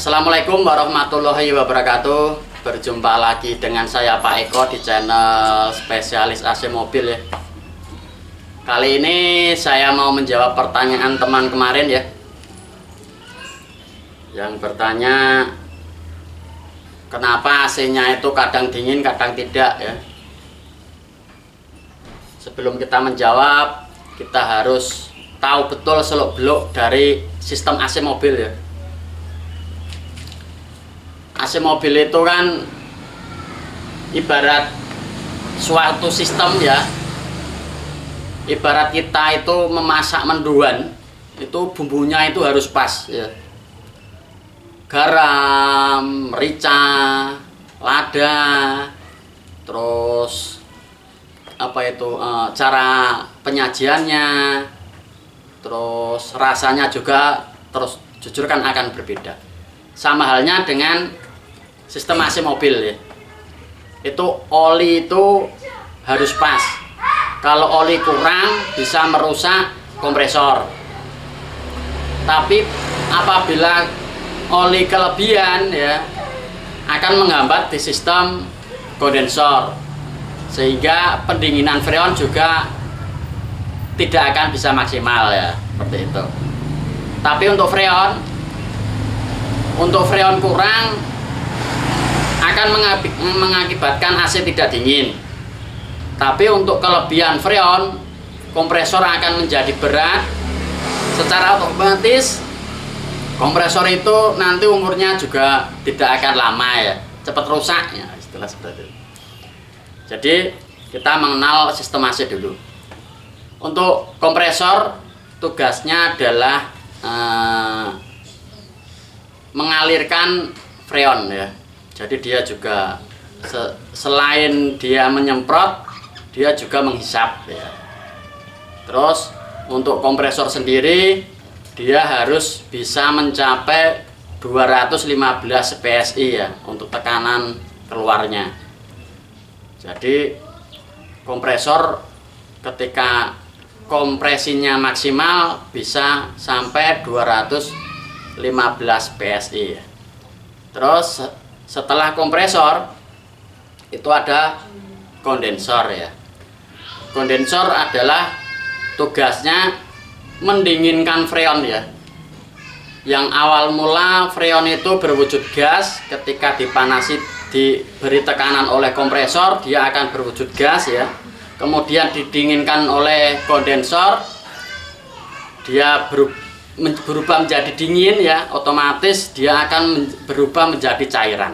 Assalamualaikum warahmatullahi wabarakatuh. Berjumpa lagi dengan saya Pak Eko di channel spesialis AC mobil ya. Kali ini saya mau menjawab pertanyaan teman kemarin ya, yang bertanya kenapa AC-nya itu kadang dingin kadang tidak ya. Sebelum kita menjawab, kita harus tahu betul seluk-beluk dari sistem AC mobil ya. AC mobil itu kan ibarat suatu sistem ya. Ibarat kita itu memasak mendoan, itu bumbunya itu harus pas ya. Garam, merica, lada, terus cara penyajiannya, terus rasanya juga terus jujur kan akan berbeda. Sama halnya dengan sistem AC mobil ya. Itu oli itu harus pas. Kalau oli kurang bisa merusak kompresor. Tapi apabila oli kelebihan ya akan menghambat di sistem kondensor, sehingga pendinginan freon juga tidak akan bisa maksimal ya, seperti itu. Tapi untuk freon kurang akan mengakibatkan AC tidak dingin. Tapi untuk kelebihan freon, kompresor akan menjadi berat. Secara otomatis kompresor itu nanti umurnya juga tidak akan lama ya, cepat rusak ya, istilah seperti itu. Jadi kita mengenal sistem AC dulu. Untuk kompresor tugasnya adalah mengalirkan freon ya. Jadi dia juga selain dia menyemprot, dia juga menghisap ya. Terus untuk kompresor sendiri dia harus bisa mencapai 215 PSI ya untuk tekanan keluarnya. Jadi kompresor ketika kompresinya maksimal bisa sampai 215 PSI ya. Terus setelah kompresor itu ada kondensor ya. Kondensor adalah tugasnya mendinginkan freon ya. Yang awal mula freon itu berwujud gas, ketika dipanasi diberi tekanan oleh kompresor dia akan berwujud gas ya. Kemudian didinginkan oleh kondensor, dia berubah menjadi dingin ya, otomatis dia akan berubah menjadi cairan.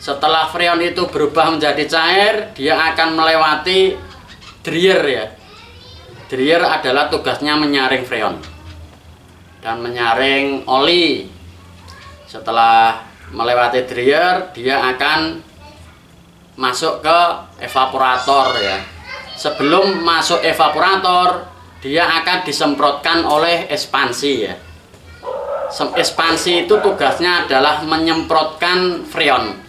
Setelah freon itu berubah menjadi cair, dia akan melewati dryer ya. Dryer adalah tugasnya menyaring freon dan menyaring oli. Setelah melewati dryer, dia akan masuk ke evaporator ya. Sebelum masuk evaporator, dia akan disemprotkan oleh ekspansi ya. Ekspansi itu tugasnya adalah menyemprotkan freon.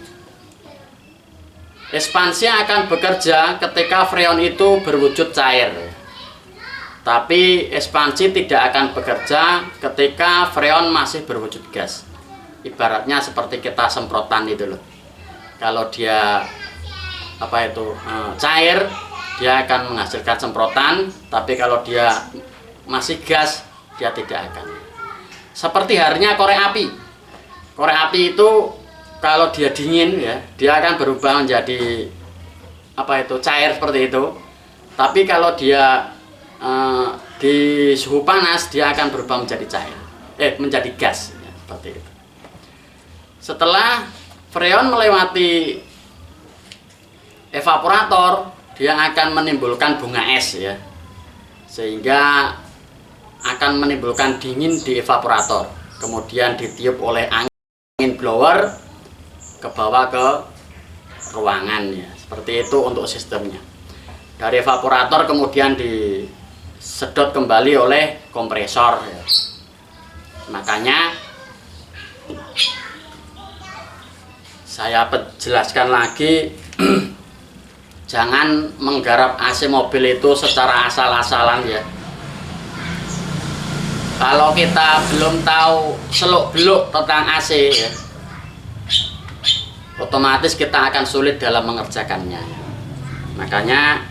Ekspansi akan bekerja ketika freon itu berwujud cair. Tapi ekspansi tidak akan bekerja ketika freon masih berwujud gas. Ibaratnya seperti kita semprotan itu loh. Kalau dia cair, dia akan menghasilkan semprotan, tapi kalau dia masih gas, dia tidak akan. Seperti halnya korek api. Korek api itu kalau dia dingin ya, dia akan berubah menjadi cair seperti itu. Tapi kalau dia di suhu panas, dia akan berubah menjadi cair, menjadi gas ya, seperti itu. Setelah freon melewati evaporator, dia akan menimbulkan bunga es ya, sehingga akan menimbulkan dingin di evaporator. Kemudian ditiup oleh angin blower ke bawah ke ruangan ya, seperti itu untuk sistemnya. Dari evaporator kemudian disedot kembali oleh kompresor ya. Makanya saya jelaskan lagi, jangan menggarap AC mobil itu secara asal-asalan ya. Kalau kita belum tahu seluk-beluk tentang AC ya, otomatis kita akan sulit dalam mengerjakannya. Makanya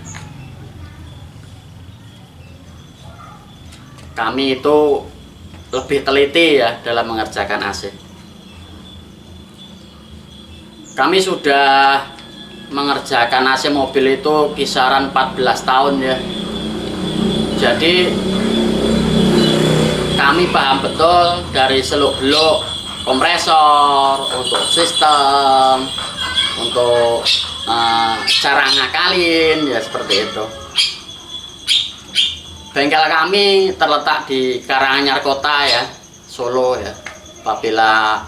kami itu lebih teliti ya dalam mengerjakan AC. Kami sudah mengerjakan AC mobil itu kisaran 14 tahun ya. Jadi kami paham betul dari seluk-beluk kompresor, untuk sistem, untuk cara ngakalin ya, seperti itu. Bengkel kami terletak di Karanganyar Kota ya, Solo ya. Apabila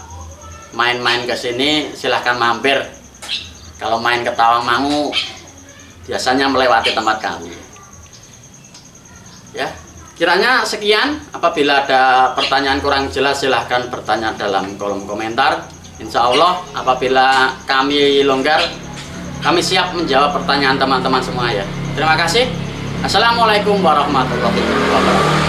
main-main ke sini silahkan mampir. Kalau main ke Tawangmangu biasanya melewati tempat kami. Ya, kiranya sekian. Apabila ada pertanyaan kurang jelas silahkan bertanya dalam kolom komentar. Insya Allah apabila kami longgar, kami siap menjawab pertanyaan teman-teman semua ya. Terima kasih. Assalamualaikum warahmatullahi wabarakatuh.